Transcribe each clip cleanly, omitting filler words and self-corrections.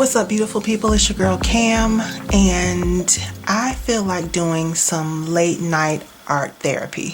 What's up, beautiful people? It's your girl Cam, and I feel like doing some late night art therapy.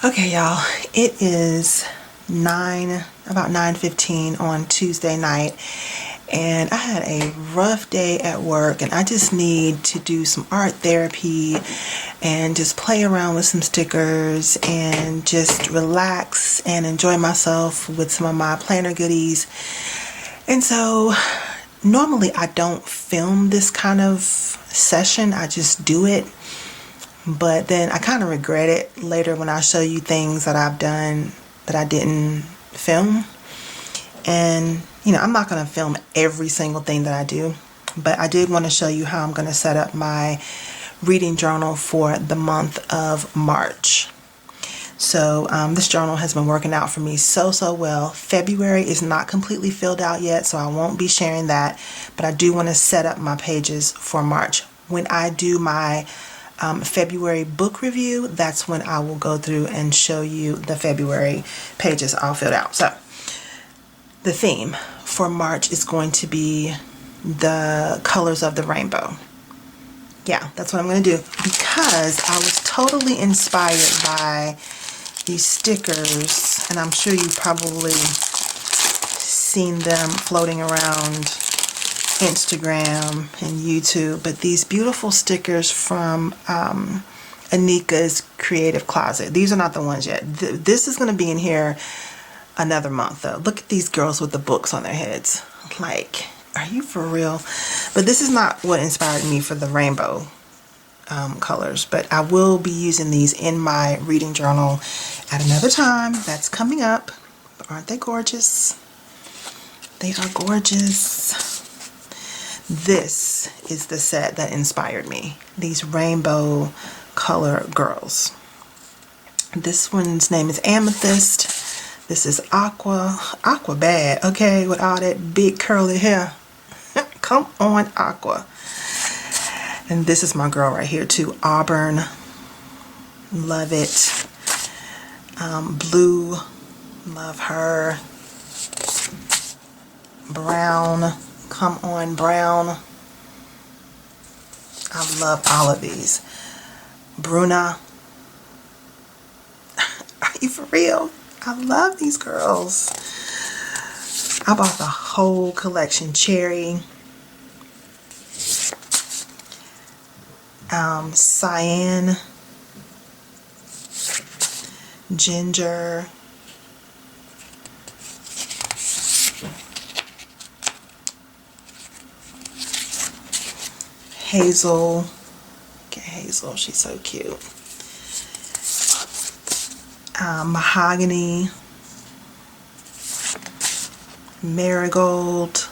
Okay, y'all, it is about 9:15 on Tuesday night, and I had a rough day at work, and I just need to do some art therapy and just play around with some stickers and just relax and enjoy myself with some of my planner goodies. And so normally I don't film this kind of session, I just do it. But then I kind of regret it later when I show you things that I've done that I didn't film. And, I'm not going to film every single thing that I do. But I did want to show you how I'm going to set up my reading journal for the month of March. So this journal has been working out for me so well. February is not completely filled out yet, so I won't be sharing that. But I do want to set up my pages for March. When I do my February book review, that's when I will go through and show you the February pages all filled out. So the theme for March is going to be the colors of the rainbow. Yeah, that's what I'm going to do, because I was totally inspired by these stickers, and I'm sure you've probably seen them floating around Instagram and YouTube, but these beautiful stickers from Anika's Creative Closet. These are not the ones yet. This is going to be in here another month though. Look at these girls with the books on their heads. Like, are you for real? But this is not what inspired me for the rainbow colors, but I will be using these in my reading journal at another time. That's coming up. But aren't they gorgeous? They are gorgeous. This is the set that inspired me. These rainbow color girls. This one's name is Amethyst. This is Aqua. Aqua bad, okay, with all that big curly hair. Come on, Aqua. And this is my girl right here too, Auburn. Love it. Blue. Love her. Brown. Come on, Brown. I love all of these. Bruna. Are you for real? I love these girls. I bought the whole collection. Cherry. Cyan. Ginger. Hazel. Look at Hazel, she's so cute. Mahogany. Marigold.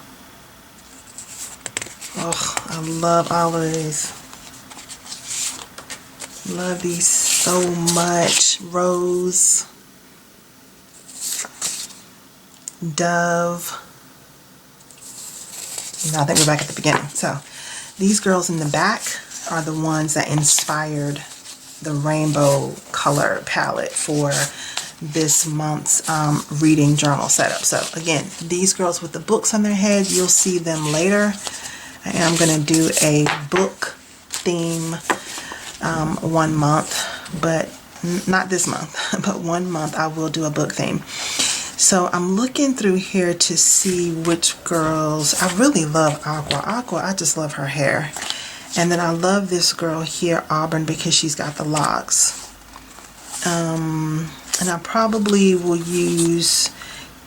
Oh, I love all of these. Love these so much. Rose. Dove. I think we're back at the beginning. So these girls in the back are the ones that inspired the rainbow color palette for this month's reading journal setup. So again, these girls with the books on their head, you'll see them later. I am going to do a book theme 1 month, but not this month, but 1 month I will do a book theme. So I'm looking through here to see which girls. I really love Aqua. Aqua, I just love her hair. And then I love this girl here, Auburn, because she's got the locks. And I probably will use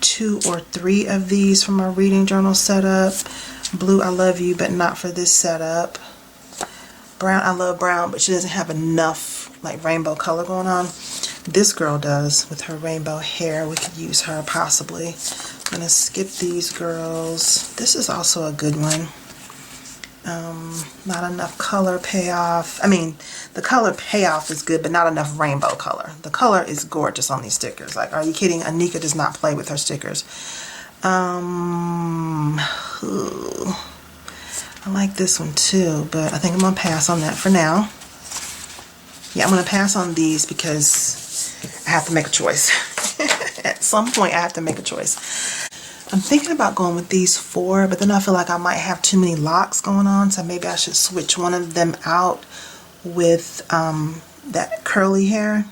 2 or 3 of these for my reading journal setup. Blue, I love you, but not for this setup. Brown, I love brown, but she doesn't have enough like rainbow color going on. This girl does with her rainbow hair. We could use her possibly I'm gonna skip these girls. This is also a good one. Not enough color payoff. I mean, the color payoff is good, but not enough rainbow color. The color is gorgeous on these stickers. Like, are you kidding? Anika does not play with her stickers. Ooh, I like this one too, but I think I'm gonna pass on that for now. Yeah, I'm gonna pass on these because I have to make a choice. At some point, I have to make a choice. I'm thinking about going with these 4, but then I feel like I might have too many locks going on, so maybe I should switch one of them out with that curly hair.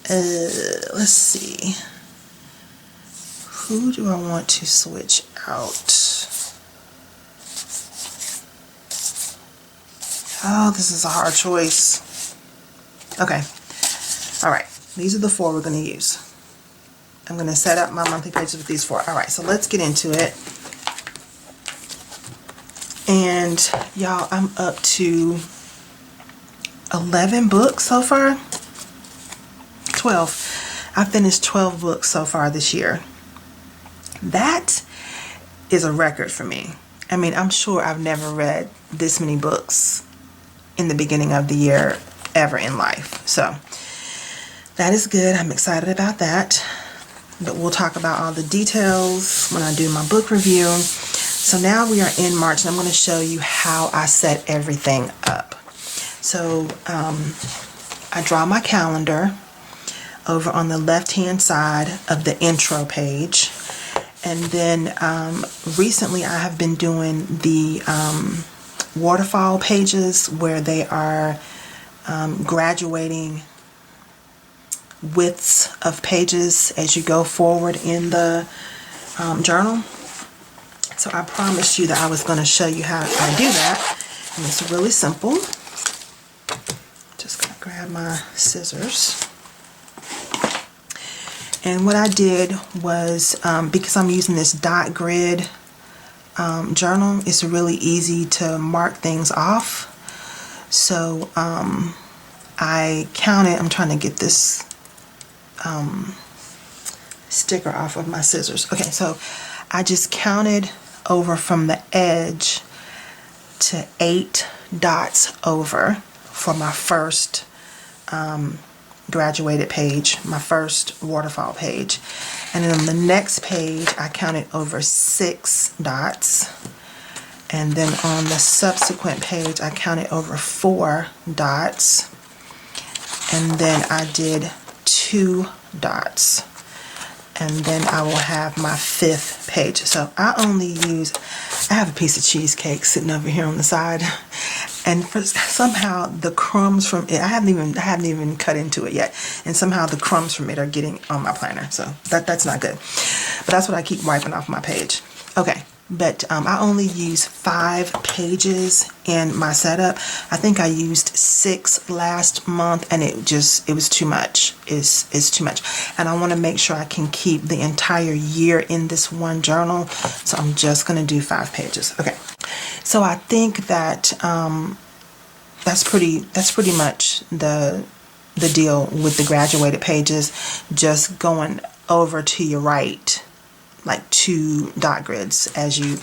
Let's see. Who do I want to switch out? Oh, this is a hard choice. Okay. All right. These are the 4 we're going to use. I'm going to set up my monthly pages with these 4. All right, so let's get into it. And y'all, I'm up to 11 books so far. 12. I finished 12 books so far this year. That is a record for me. I mean, I'm sure I've never read this many books in the beginning of the year ever in life. So that is good. I'm excited about that. But we'll talk about all the details when I do my book review. So now we are in March, and I'm going to show you how I set everything up. So I draw my calendar over on the left-hand side of the intro page. And then recently I have been doing the waterfall pages where they are graduating widths of pages as you go forward in the journal. So I promised you that I was going to show you how I do that, and it's really simple. Just going to grab my scissors. And what I did was, because I'm using this dot grid journal, it's really easy to mark things off. So I counted, I'm trying to get this sticker off of my scissors. Okay, so I just counted over from the edge to 8 dots over for my first graduated page, my first waterfall page. And then on the next page I counted over 6 dots, and then on the subsequent page I counted over 4 dots, and then I did 2 dots, and then I will have my 5th page. So I have a piece of cheesecake sitting over here on the side, and somehow the crumbs from it, I haven't even cut into it yet, and somehow the crumbs from it are getting on my planner. So that's not good, but that's what I keep wiping off my page. Okay. But I only use 5 pages in my setup. I think I used 6 last month, and it was too much. It's too much. And I want to make sure I can keep the entire year in this one journal. So I'm just going to do 5 pages. Okay. So I think that that's pretty much the deal with the graduated pages. Just going over to your right, like 2 dot grids as you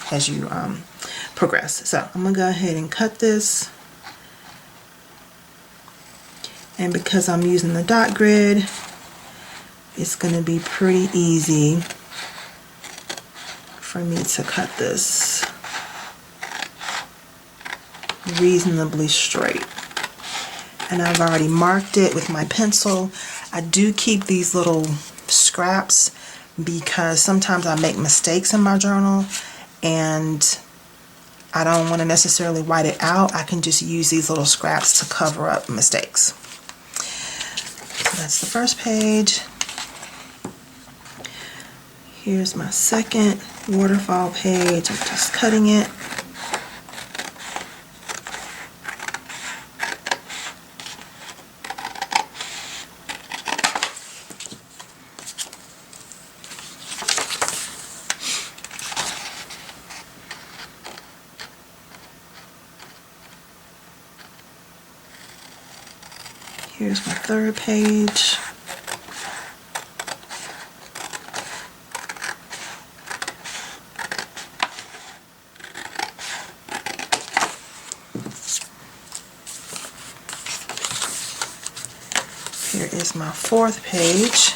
progress. So I'm gonna go ahead and cut this, and because I'm using the dot grid, it's gonna be pretty easy for me to cut this reasonably straight. And I've already marked it with my pencil. I do keep these little scraps because sometimes I make mistakes in my journal and I don't want to necessarily write it out. I can just use these little scraps to cover up mistakes. So that's the first page. Here's my second waterfall page. I'm just cutting it. Here's my third page. Here is my 4th page.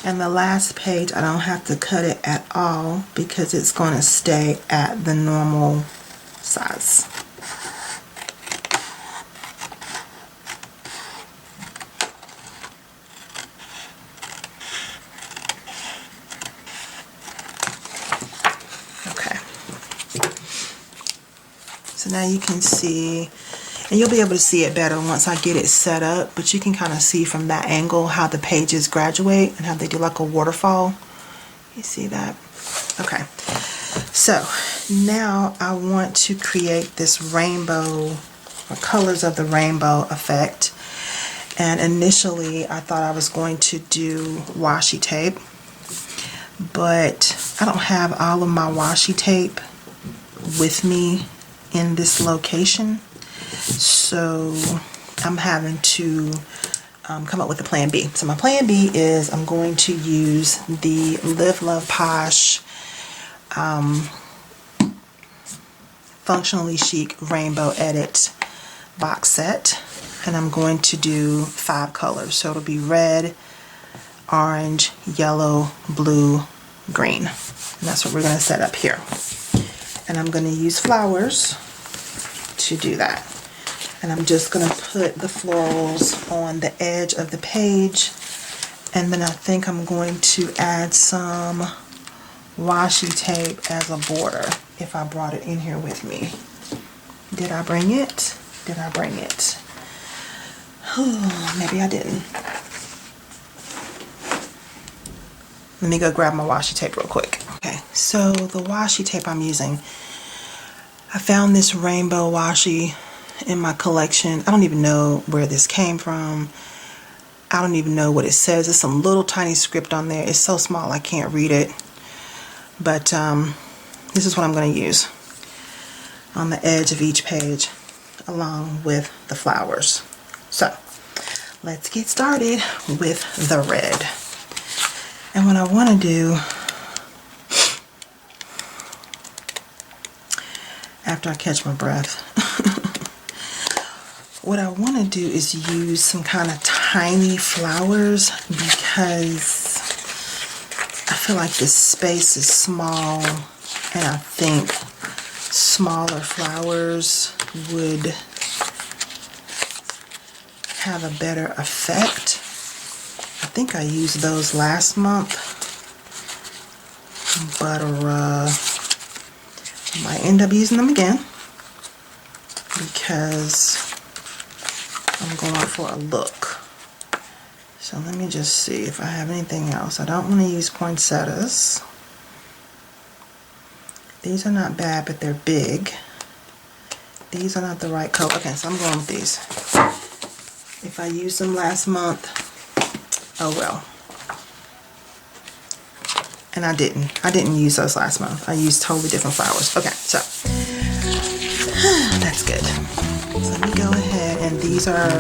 And the last page, I don't have to cut it at all because it's going to stay at the normal size. Okay. So now you can see, and you'll be able to see it better once I get it set up, but you can kind of see from that angle how the pages graduate and how they do like a waterfall. You see that? Okay. So now I want to create this rainbow, or colors of the rainbow effect. And initially I thought I was going to do washi tape, but I don't have all of my washi tape with me in this location. So I'm having to come up with a plan B. So my plan B is I'm going to use the Live Love Posh Functionally Chic Rainbow Edit box set, and I'm going to do 5 colors. So it'll be red, orange, yellow, blue, green. And that's what we're going to set up here. And I'm going to use flowers to do that. And I'm just going to put the florals on the edge of the page, and then I think I'm going to add some washi tape as a border if I brought it in here with me. Did I bring it? Did I bring it? Oh, maybe I didn't. Let me go grab my washi tape real quick. Okay, so the washi tape I'm using, I found this rainbow washi in my collection. I don't even know where this came from. I don't even know what it says. There's some little tiny script on there. It's so small I can't read it. But this is what I'm going to use on the edge of each page along with the flowers. So let's get started with the red. And what I want to do after I catch my breath, what I want to do is use some kind of tiny flowers because I feel like this space is small, and I think smaller flowers would have a better effect. I think I used those last month, but I might end up using them again because I'm going for a look. So let me just see if I have anything else. I don't want to use poinsettias. These are not bad, but they're big. These are not the right color. Okay, so I'm going with these. If I used them last month, oh well. And I didn't use those last month. I used totally different flowers. Okay, so that's good. So let me go ahead, and these are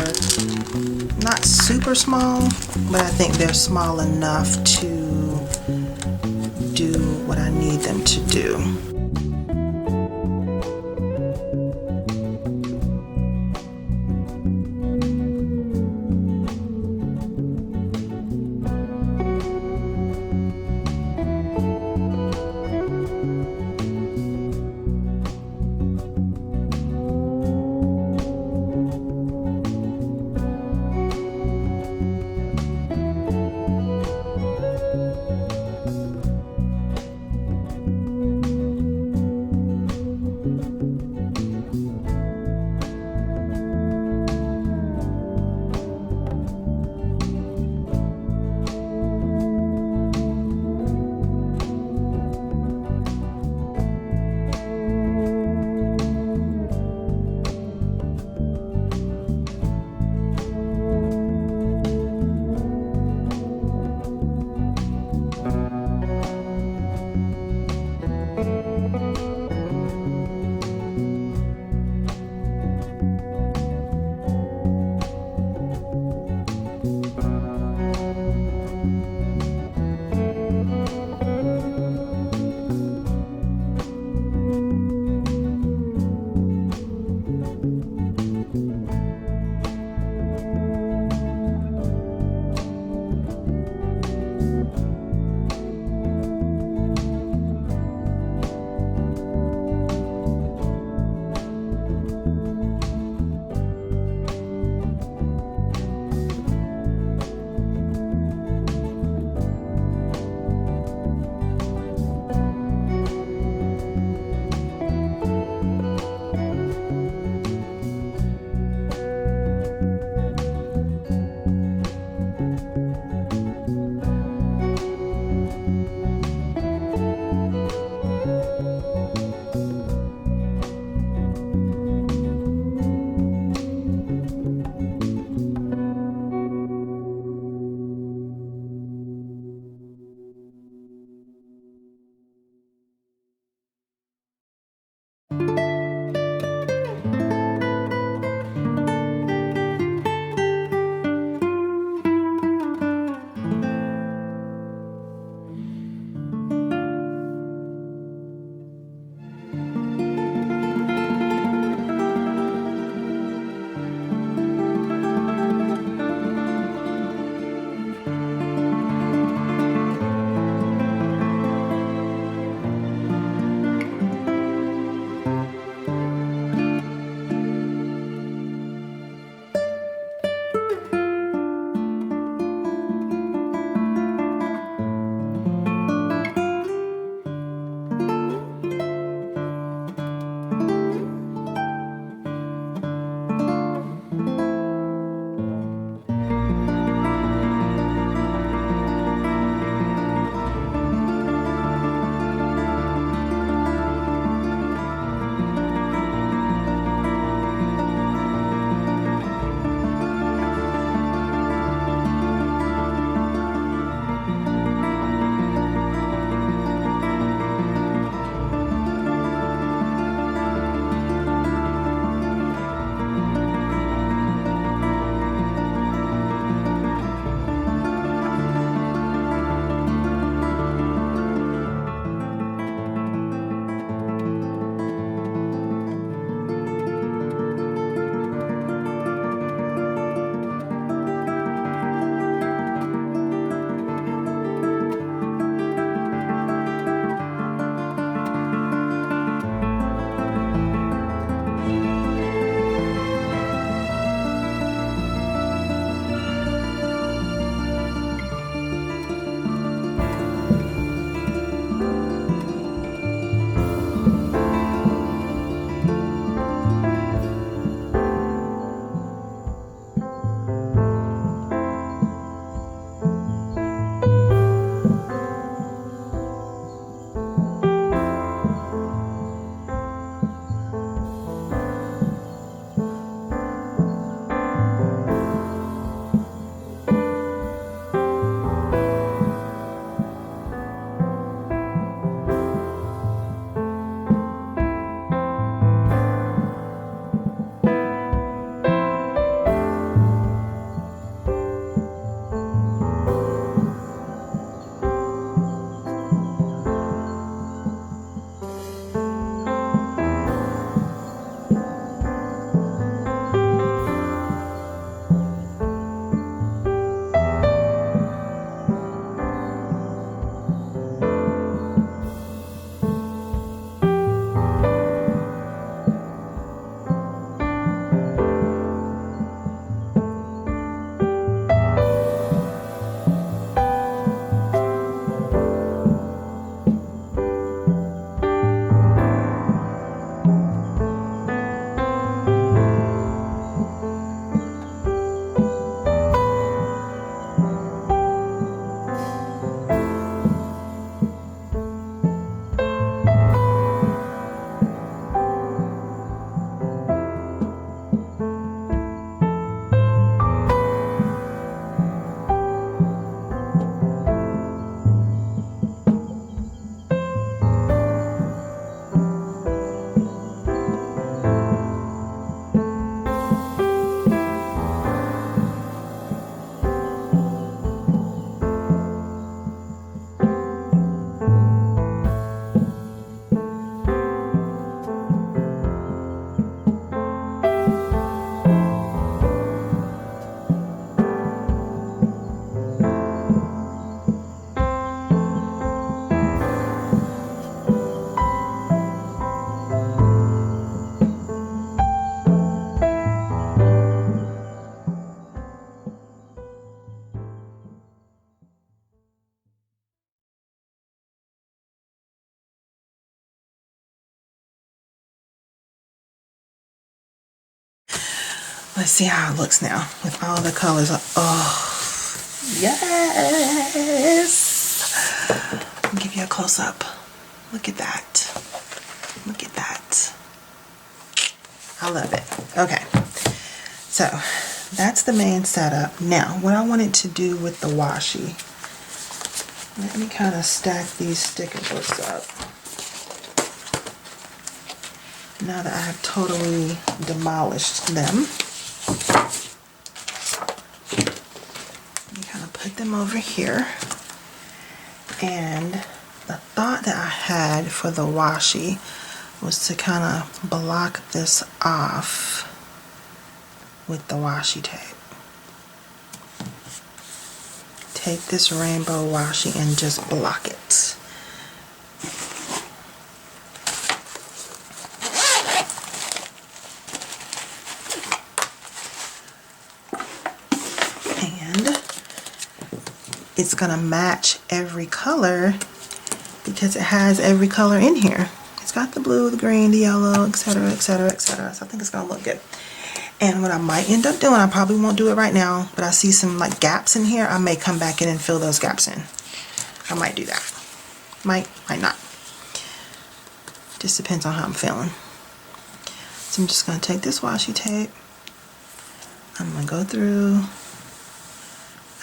not super small, but I think they're small enough to do what I need them to do. Let's see how it looks now with all the colors. Oh, yes. I'll give you a close up. Look at that. Look at that. I love it. Okay. So that's the main setup. Now, what I wanted to do with the washi, let me kind of stack these sticker books up. Now that I have totally demolished them, let me kind of put them over here. And the thought that I had for the washi was to kind of block this off with the washi tape. Take this rainbow washi and just block it. And it's gonna match every color because it has every color in here. It's got the blue, the green, the yellow, etc., etc., etc. So I think it's gonna look good. And what I might end up doing, I probably won't do it right now, but I see some like gaps in here. I may come back in and fill those gaps in. I might do that. Might not. Just depends on how I'm feeling. So I'm just gonna take this washi tape. I'm gonna go through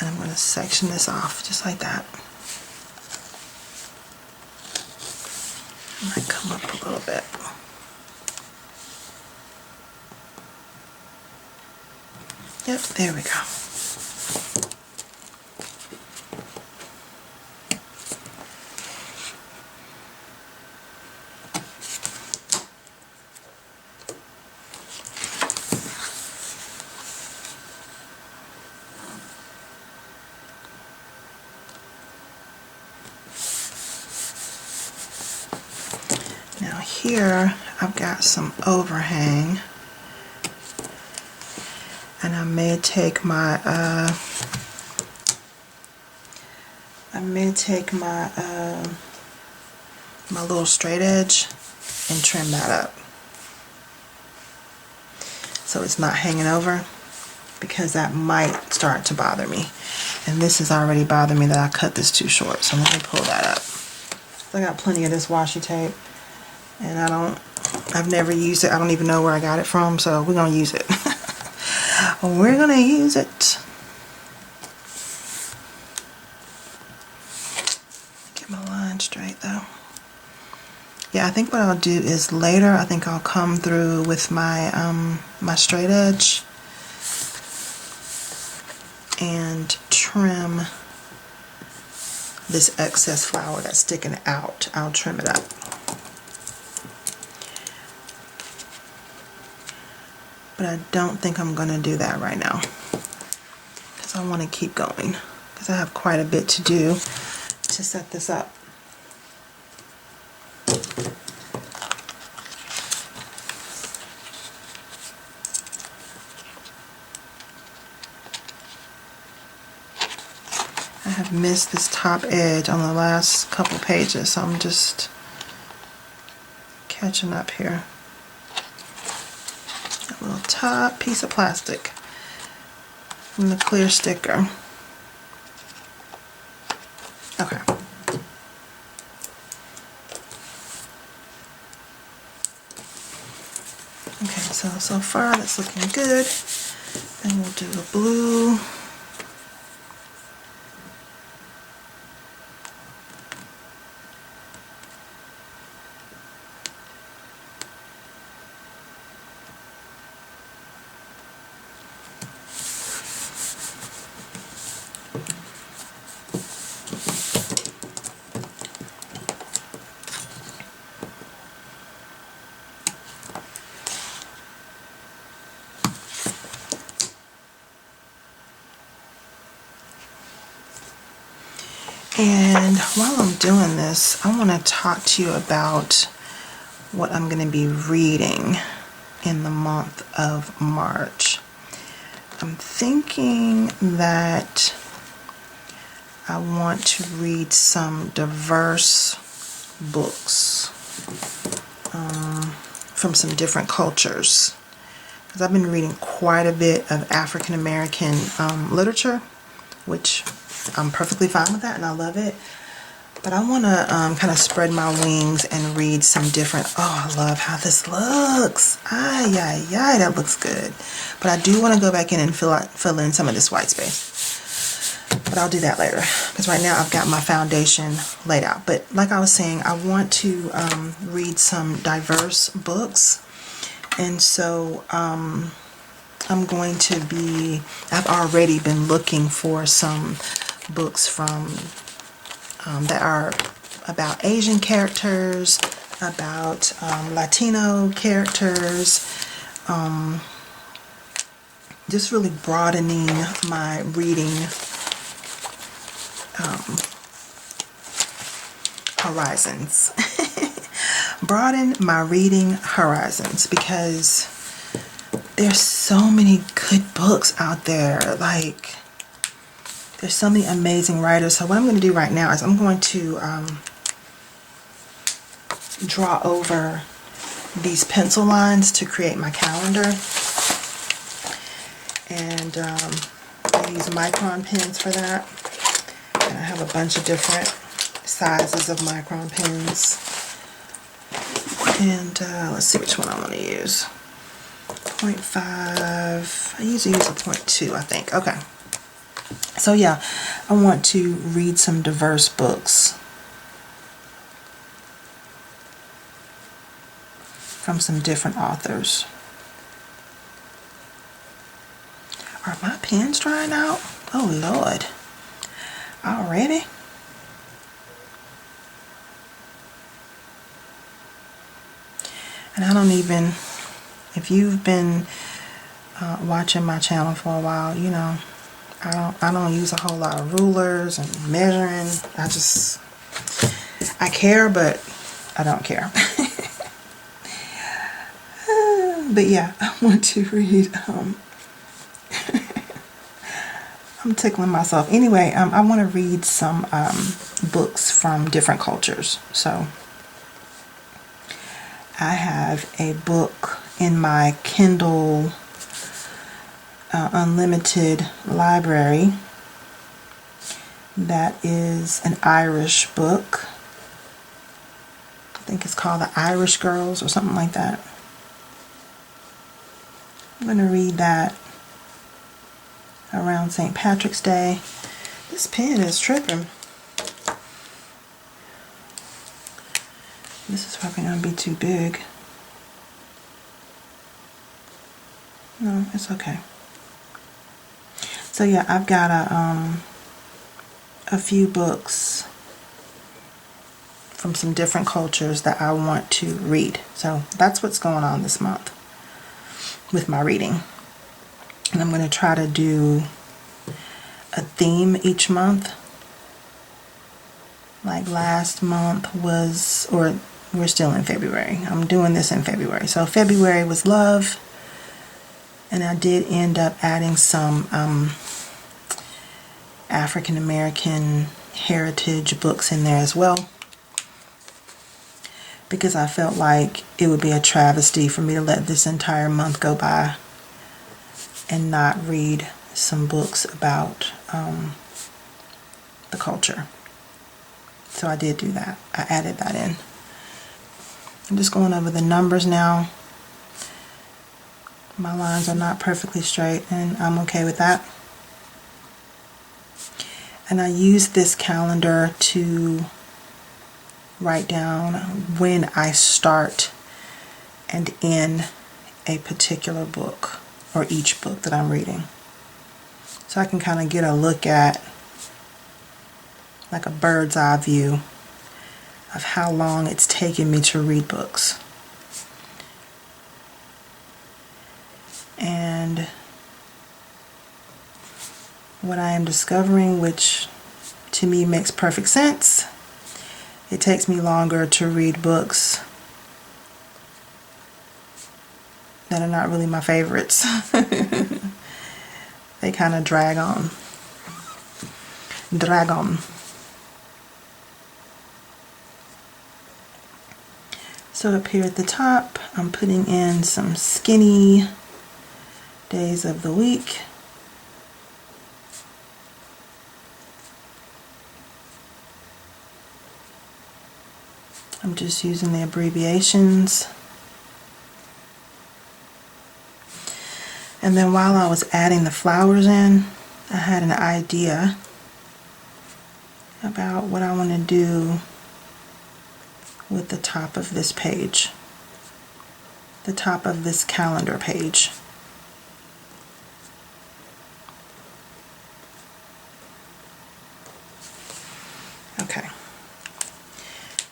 and I'm gonna section this off just like that. I might come up a little bit. Yep, there we go. Now here I've got some overhang. And I may take my my little straight edge and trim that up so it's not hanging over, because that might start to bother me. And this is already bothering me that I cut this too short. So let me pull that up. So I got plenty of this washi tape, and I've never used it. I don't even know where I got it from, so we're gonna use it. We're gonna use it. Get my line straight though. Yeah, I think what I'll do is later, I think I'll come through with my my straight edge and trim this excess flower that's sticking out. I'll trim it up. But I don't think I'm going to do that right now, because I want to keep going, because I have quite a bit to do to set this up. I have missed this top edge on the last couple pages, so I'm just catching up here. A little top piece of plastic from the clear sticker. Okay. Okay, so far that's looking good. Then we'll do a blue. And while I'm doing this, I want to talk to you about what I'm going to be reading in the month of March. I'm thinking that I want to read some diverse books from some different cultures. because I've been reading quite a bit of African American literature, which I'm perfectly fine with that and I love it. But I want to kind of spread my wings and read some different, oh, I love how this looks. Ay, ay, ay, that looks good. But I do want to go back in and fill in some of this white space. But I'll do that later, because right now I've got my foundation laid out. But like I was saying, I want to read some diverse books. And so I'm going to be, I've already been looking for some books from that are about Asian characters, about Latino characters, just really broadening my reading horizons. Broaden my reading horizons, because there's so many good books out there. Like, there's so many amazing writers. So what I'm going to do right now is I'm going to draw over these pencil lines to create my calendar. And I use micron pens for that. And I have a bunch of different sizes of micron pens. And let's see which one I want to use. 0.5. I usually use a 0.2, I think. Okay. So yeah, I want to read some diverse books from some different authors. Are my pens drying out? Oh Lord. Already? And I don't even, if you've been watching my channel for a while, you know, I don't use a whole lot of rulers and measuring. I care, but I don't care. But yeah, I want to read, I'm tickling myself. Anyway, I want to read some books from different cultures. So I have a book in my Kindle Unlimited library that is an Irish book. I think it's called The Irish Girls or something like that. I'm going to read that around St. Patrick's Day. This pen is tripping. This is probably going to be too big. No, it's okay. So yeah, I've got a few books from some different cultures that I want to read. So that's what's going on this month with my reading. And I'm going to try to do a theme each month. Like last month was, or we're still in February. I'm doing this in February. So February was love. And I did end up adding some African American heritage books in there as well, because I felt like it would be a travesty for me to let this entire month go by and not read some books about the culture. So I did do that. I added that in. I'm just going over the numbers now. My lines are not perfectly straight, and I'm okay with that. And I use this calendar to write down when I start and end a particular book, or each book that I'm reading. So I can kind of get a look at, like a bird's eye view of how long it's taken me to read books. And what I am discovering, which to me makes perfect sense, it takes me longer to read books that are not really my favorites. They kind of drag on. So up here at the top, I'm putting in some skinny days of the week. I'm just using the abbreviations. And then while I was adding the flowers in, I had an idea about what I want to do with the top of this page, the top of this calendar page. Okay,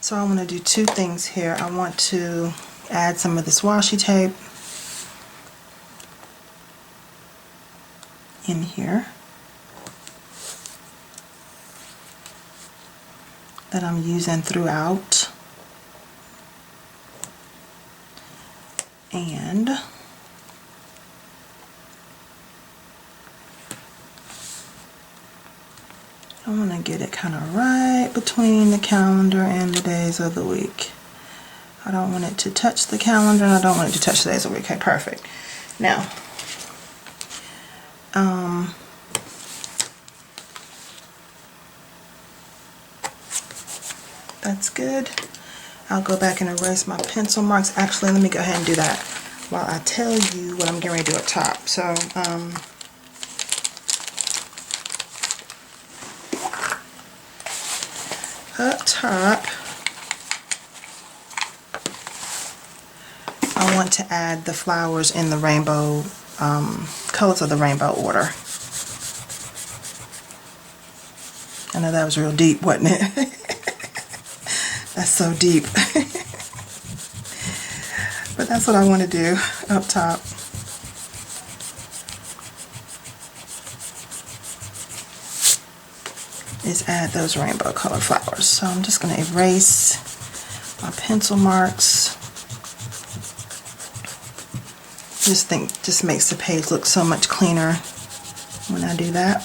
so I want to do two things here. I want to add some of this washi tape in here that I'm using throughout, and I want to get it kind of right between the calendar and the days of the week. I don't want it to touch the calendar and I don't want it to touch the days of the week. Okay, perfect. Now, that's good. I'll go back and erase my pencil marks. Actually, let me go ahead and do that while I tell you what I'm getting ready to do up top. So, up top, I want to add the flowers in the rainbow, colors of the rainbow order. I know that was real deep, wasn't it? That's so deep. But that's what I want to do up top. Is add those rainbow color flowers. So I'm just going to erase my pencil marks. Just makes the page look so much cleaner when I do that.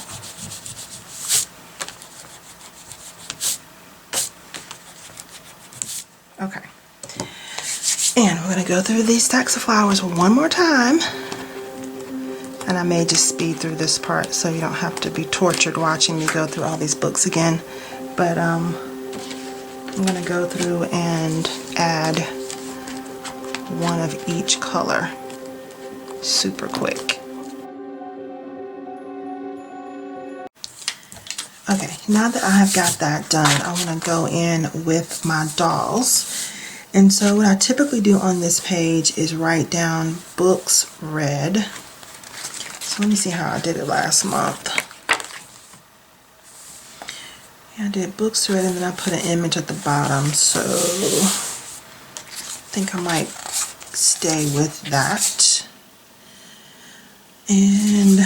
Okay. And we're going to go through these stacks of flowers one more time. And I may just speed through this part so you don't have to be tortured watching me go through all these books again. But I'm going to go through and add one of each color super quick. Okay, now that I have got that done, I want to go in with my dolls. And so what I typically do on this page is write down books read. So let me see how I did it last month. Yeah, I did books read and then I put an image at the bottom. So I think I might stay with that. And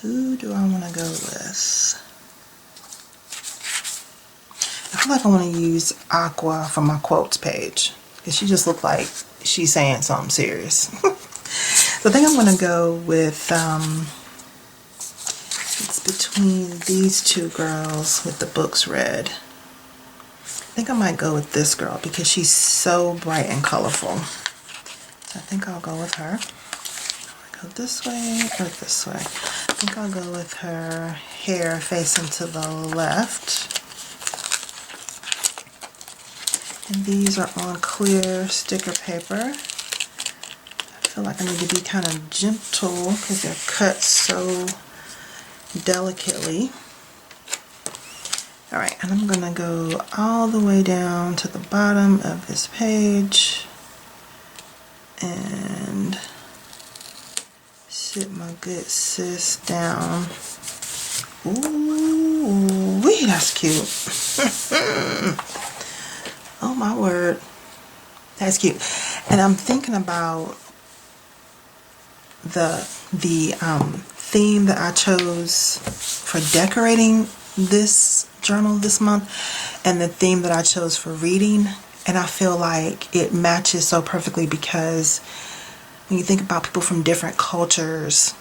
who do I want to go with? I feel like I want to use Aqua for my quotes page because she just looked like she's saying something serious. So I think I'm going to go with, it's between these two girls with the books read. I think I might go with this girl because she's so bright and colorful. So I think I'll go with her. Go this way or this way. I think I'll go with her hair facing to the left. And these are on clear sticker paper. I feel like I need to be kind of gentle because they're cut so delicately. Alright, and I'm going to go all the way down to the bottom of this page and sit my good sis down. Ooh, wee, that's cute. Oh my word, that's cute. And I'm thinking about the theme that I chose for decorating this journal this month and the theme that I chose for reading, and I feel like it matches so perfectly because when you think about people from different cultures,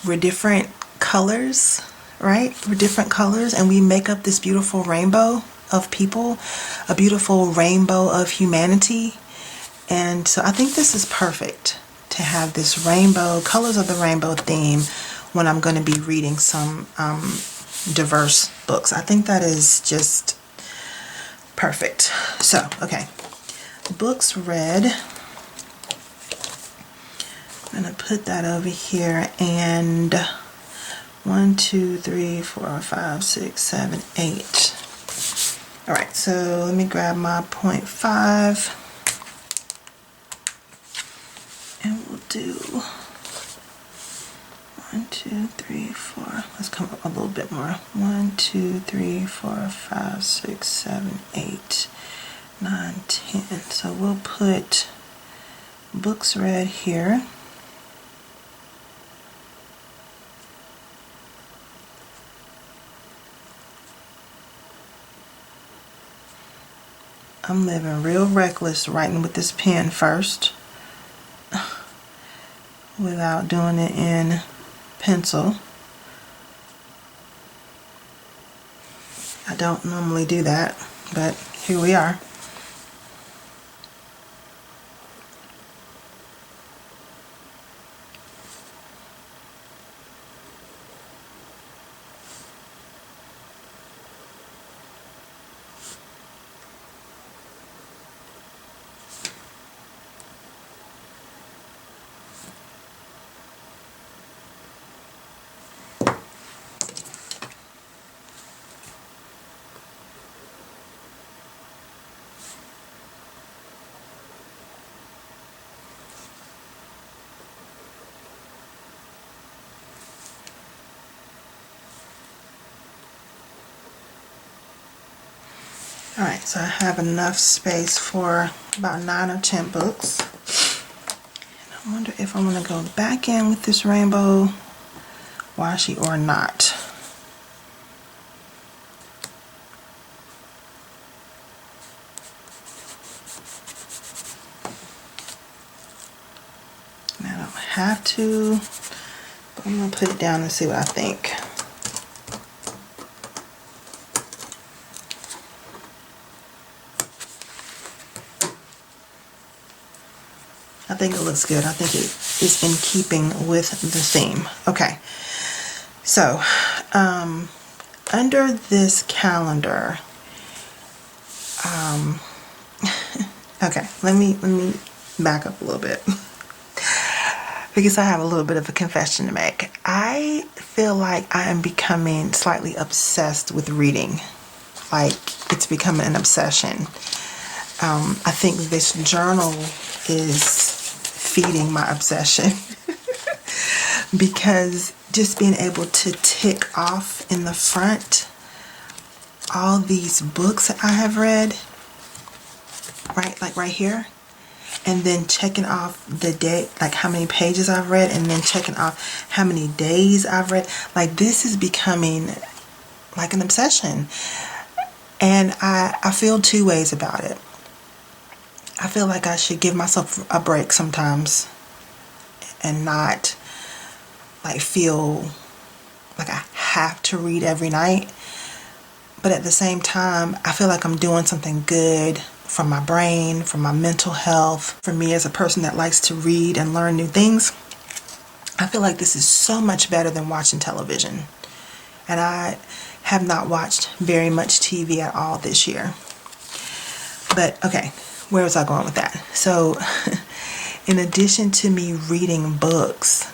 we're different colors, right? We're different colors and we make up this beautiful rainbow of people, a beautiful rainbow of humanity. And so I think this is perfect to have this rainbow, colors of the rainbow theme when I'm going to be reading some diverse books. I think that is just perfect. So, okay. Books read. I'm going to put that over here, and 1, 2, 3, 4, 5, 6, 7, 8. All right, so let me grab my 0.5. And we'll do 1, 2, 3, 4. Let's come up a little bit more. 1, 2, 3, 4, 5, 6, 7, 8, 9, 10. So we'll put books read here. I'm living real reckless writing with this pen first without doing it in pencil. I don't normally do that, but here we are. Alright, so I have enough space for about 9 or 10 books. And I wonder if I'm going to go back in with this rainbow washi or not. And I don't have to, but I'm going to put it down and see what I think. I think it looks good. I think it is in keeping with the theme. Okay, so under this calendar, okay, let me back up a little bit because I have a little bit of a confession to make. I feel like I am becoming slightly obsessed with reading. Like, it's becoming an obsession. I think this journal is feeding my obsession because just being able to tick off in the front all these books that I have read, right, like right here, and then checking off the day, like how many pages I've read, and then checking off how many days I've read. Like, this is becoming like an obsession, and I feel two ways about it. I feel like I should give myself a break sometimes and not like feel like I have to read every night. But at the same time, I feel like I'm doing something good for my brain, for my mental health, for me as a person that likes to read and learn new things. I feel like this is so much better than watching television. And I have not watched very much TV at all this year. But okay. Where was I going with that? So, in addition to me reading books,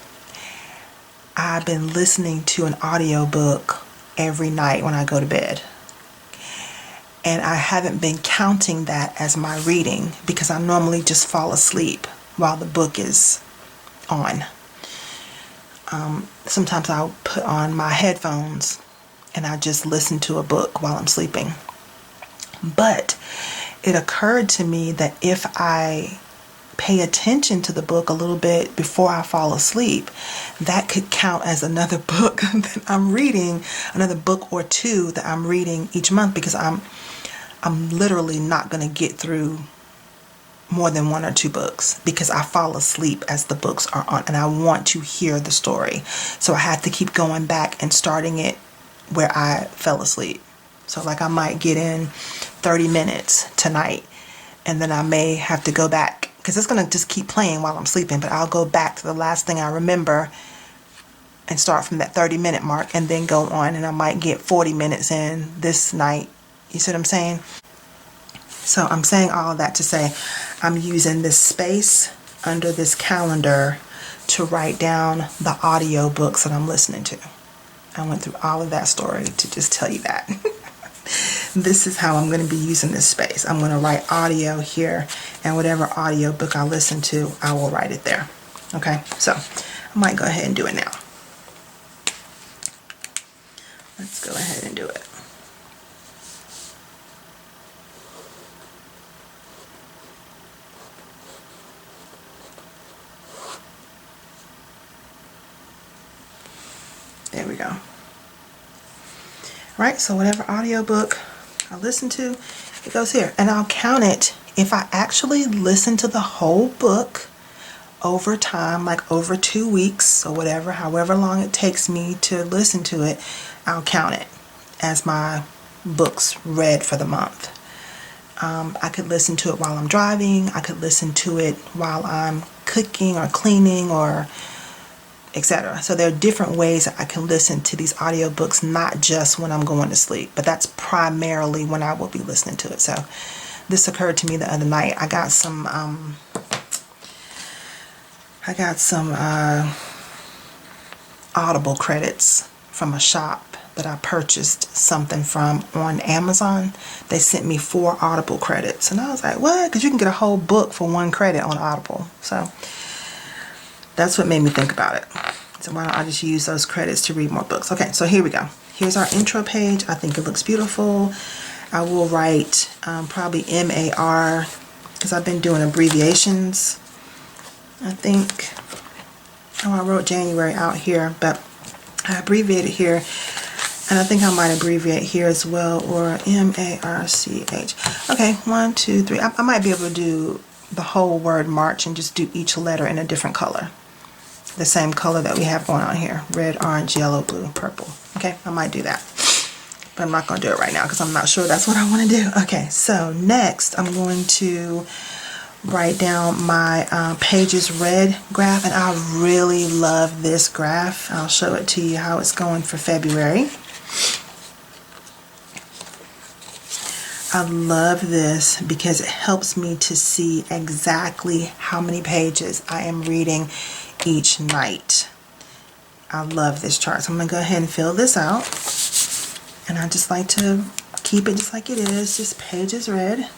I've been listening to an audiobook every night when I go to bed. And I haven't been counting that as my reading because I normally just fall asleep while the book is on. Sometimes I'll put on my headphones and I just listen to a book while I'm sleeping. But it occurred to me that if I pay attention to the book a little bit before I fall asleep, that could count as another book that I'm reading, another book or two that I'm reading each month, because I'm literally not going to get through more than 1 or 2 books because I fall asleep as the books are on and I want to hear the story. So I have to keep going back and starting it where I fell asleep. So like I might get in 30 minutes tonight, and then I may have to go back, because it's going to just keep playing while I'm sleeping, but I'll go back to the last thing I remember and start from that 30-minute mark and then go on, and I might get 40 minutes in this night. You see what I'm saying? So I'm saying all of that to say I'm using this space under this calendar to write down the audio books that I'm listening to. I went through all of that story to just tell you that. This is how I'm going to be using this space. I'm going to write audio here, and whatever audio book I listen to, I will write it there. Okay, so I might go ahead and do it now. Let's go ahead and do it. There we go. Right, so whatever audiobook I listen to, it goes here. And I'll count it if I actually listen to the whole book over time, like over 2 weeks or whatever, however long it takes me to listen to it, I'll count it as my books read for the month. I could listen to it while I'm driving. I could listen to it while I'm cooking or cleaning or etc. So there are different ways that I can listen to these audiobooks, not just when I'm going to sleep, but that's primarily when I will be listening to it. So this occurred to me the other night. I got some Audible credits from a shop that I purchased something from on Amazon. They sent me 4 Audible credits, and I was like, what? Because you can get a whole book for 1 credit on Audible. So that's what made me think about it. So why don't I just use those credits to read more books? Okay, so here we go. Here's our intro page. I think it looks beautiful. I will write probably MAR, because I've been doing abbreviations, I think. Oh, I wrote January out here, but I abbreviated here, and I think I might abbreviate here as well, or MARCH. Okay, 1, 2, 3. I might be able to do the whole word March and just do each letter in a different color. The same color that we have going on here. Red, orange, yellow, blue, purple. Okay, I might do that. But I'm not going to do it right now because I'm not sure that's what I want to do. Okay, so next I'm going to write down my pages read graph, and I really love this graph. I'll show it to you how it's going for February. I love this because it helps me to see exactly how many pages I am reading each night. I love this chart. So I'm going to go ahead and fill this out. And I just like to keep it just like it is, just pages read.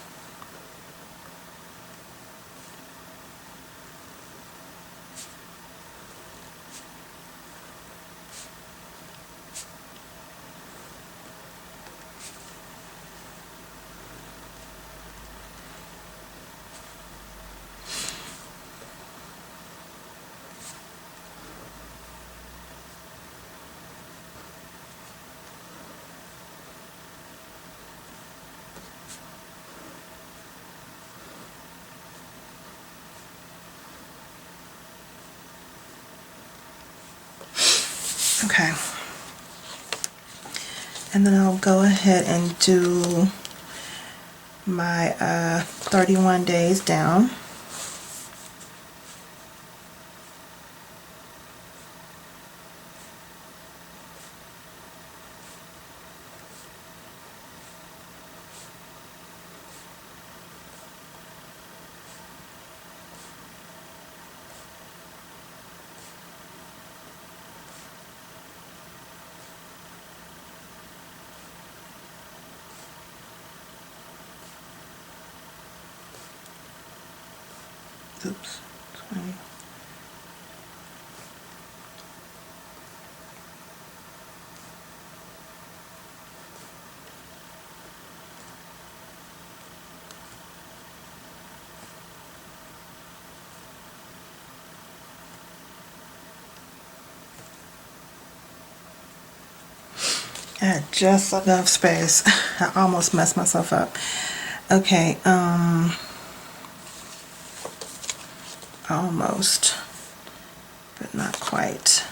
Okay, and then I'll go ahead and do my 31 days down. Oops, 20. I had just enough space. I almost messed myself up. Okay, almost, but not quite.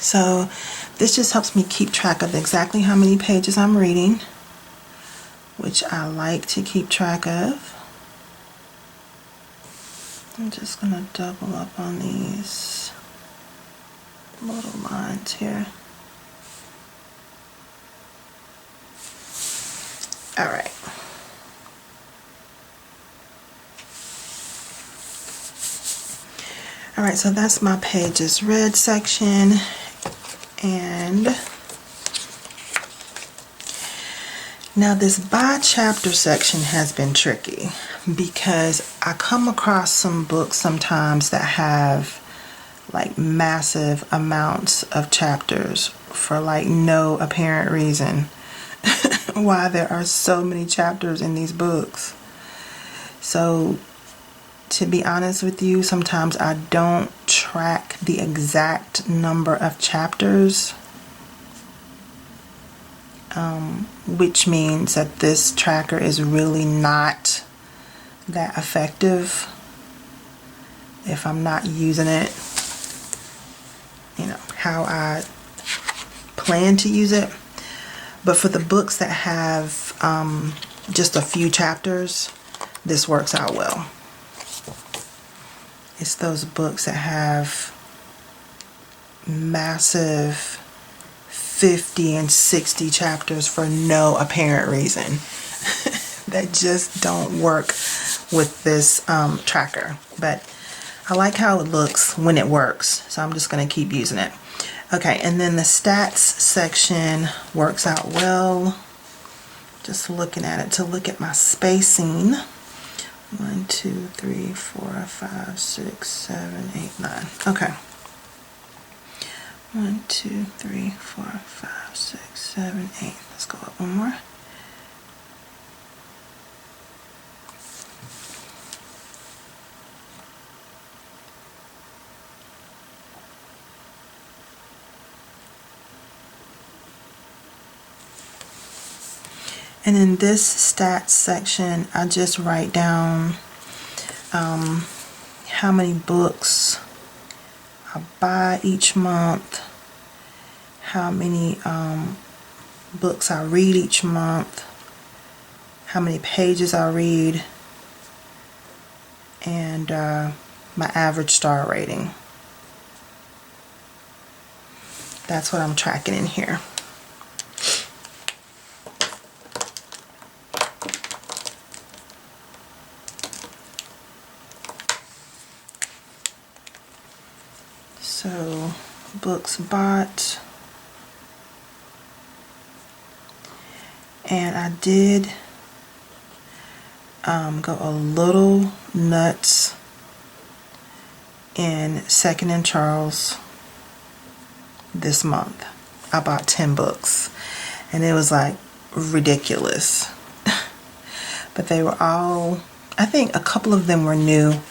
So this just helps me keep track of exactly how many pages I'm reading, which I like to keep track of. I'm just going to double up on these little lines here. All right. All right, so that's my pages read section. And now this by chapter section has been tricky because I come across some books sometimes that have like massive amounts of chapters for like no apparent reason. Why there are so many chapters in these books. So to be honest with you, sometimes I don't track the exact number of chapters, which means that this tracker is really not that effective if I'm not using it, you know, how I plan to use it. But for the books that have just a few chapters, this works out well. It's those books that have massive 50 and 60 chapters for no apparent reason that just don't work with this tracker. But I like how it looks when it works, so I'm just going to keep using it. Okay, and then the stats section works out well. Just looking at it to look at my spacing. 1, 2, 3, 4, 5, 6, 7, 8, 9. Okay. 1, 2, 3, 4, 5, 6, 7, 8. Let's go up one more. And in this stats section, I just write down how many books I buy each month, how many books I read each month, how many pages I read, and my average star rating. That's what I'm tracking in here. So, books bought, and I did go a little nuts in Second and Charles this month. I bought 10 books, and it was like ridiculous. But they were all, I think a couple of them were new.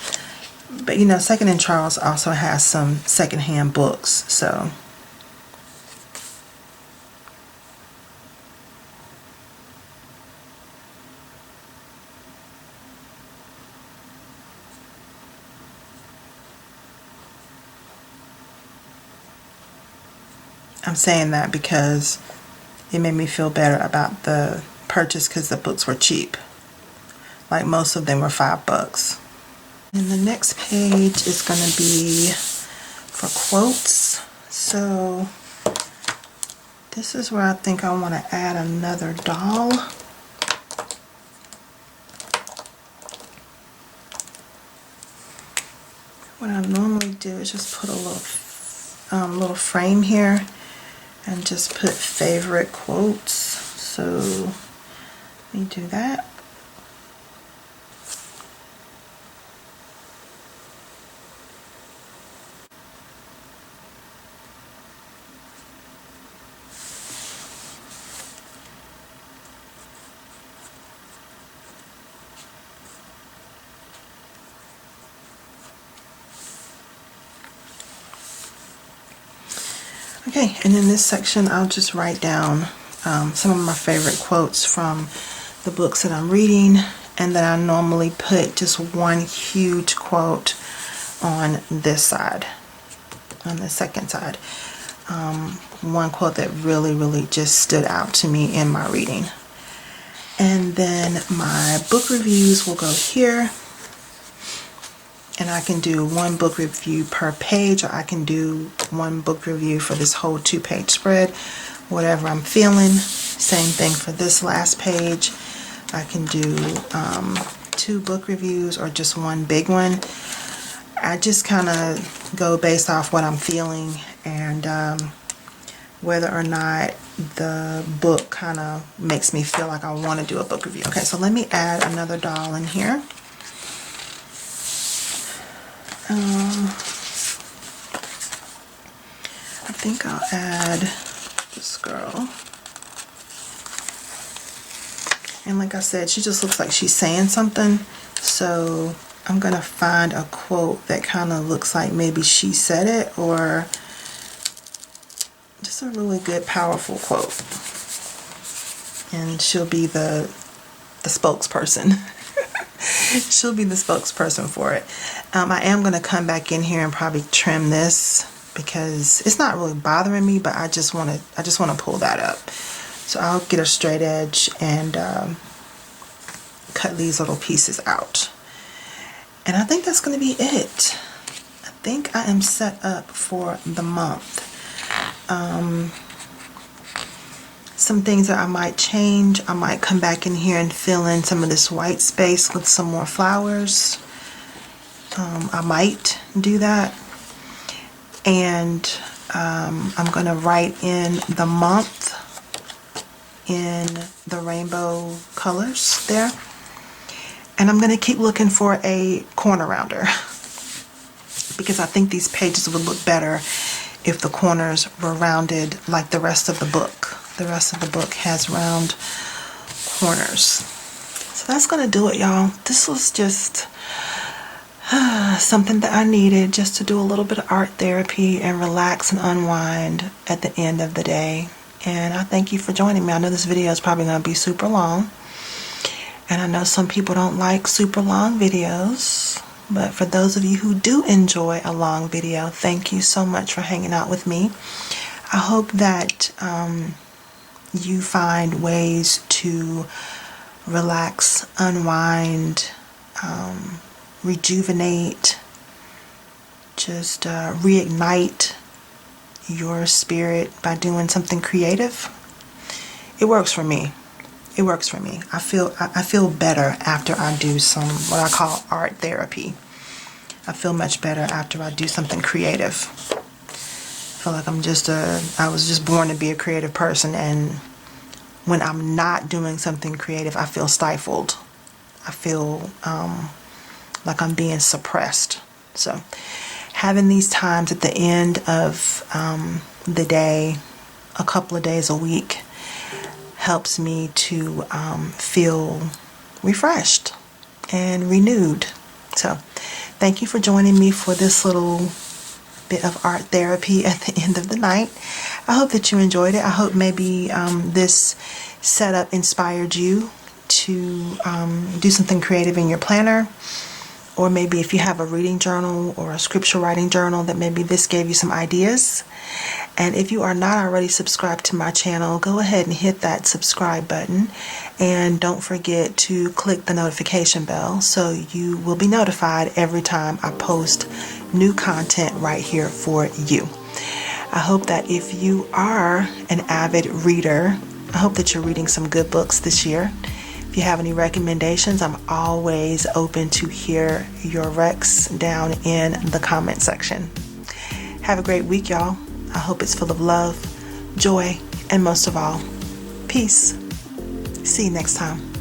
But you know, Second and Charles also has some secondhand books, so. I'm saying that because it made me feel better about the purchase because the books were cheap. Like most of them were $5. And the next page is going to be for quotes. So this is where I think I want to add another doll. What I normally do is just put a little frame here and just put favorite quotes. So let me do that. Okay, and in this section I'll just write down some of my favorite quotes from the books that I'm reading, and then I normally put just one huge quote on this side, on the second side. one quote that really just stood out to me in my reading. And then my book reviews will go here. And I can do one book review per page, or I can do one book review for this whole 2-page spread, whatever I'm feeling. Same thing for this last page. I can do 2 book reviews or just one big one. I just kind of go based off what I'm feeling and whether or not the book kind of makes me feel like I want to do a book review. Okay, so let me add another doll in here. I think I'll add this girl. And like I said, she just looks like she's saying something. So I'm going to find a quote that kind of looks like maybe she said it, or just a really good, powerful quote. And she'll be the spokesperson. She'll be the spokesperson for it. I am going to come back in here and probably trim this because it's not really bothering me, but I just want to pull that up. So I'll get a straight edge and cut these little pieces out. And I think that's going to be it. I think I am set up for the month. Some things that I might change. I might come back in here and fill in some of this white space with some more flowers. I might do that. And I'm going to write in the month in the rainbow colors there. And I'm going to keep looking for a corner rounder because I think these pages would look better if the corners were rounded like the rest of the book. The rest of the book has round corners. So that's going to do it, y'all. This was just something that I needed just to do a little bit of art therapy and relax and unwind at the end of the day. And I thank you for joining me. I know this video is probably going to be super long. And I know some people don't like super long videos. But for those of you who do enjoy a long video, thank you so much for hanging out with me. I hope that you find ways to relax, unwind, rejuvenate, just reignite your spirit by doing something creative. It works for me. It works for me. I feel better after I do some what I call art therapy. I feel much better after I do something creative. I feel like I was just born to be a creative person, and when I'm not doing something creative, I feel stifled. I feel like I'm being suppressed. So having these times at the end of the day, a couple of days a week, helps me to feel refreshed and renewed. So thank you for joining me for this little bit of art therapy at the end of the night. I hope that you enjoyed it. I hope maybe this setup inspired you to do something creative in your planner, or maybe if you have a reading journal or a scripture writing journal, that maybe this gave you some ideas. And if you are not already subscribed to my channel, go ahead and hit that subscribe button, and don't forget to click the notification bell so you will be notified every time I post new content right here for you. I hope that if you are an avid reader, I hope that you're reading some good books this year. If you have any recommendations, I'm always open to hear your recs down in the comment section. Have a great week, y'all. I hope it's full of love, joy, and most of all, peace. See you next time.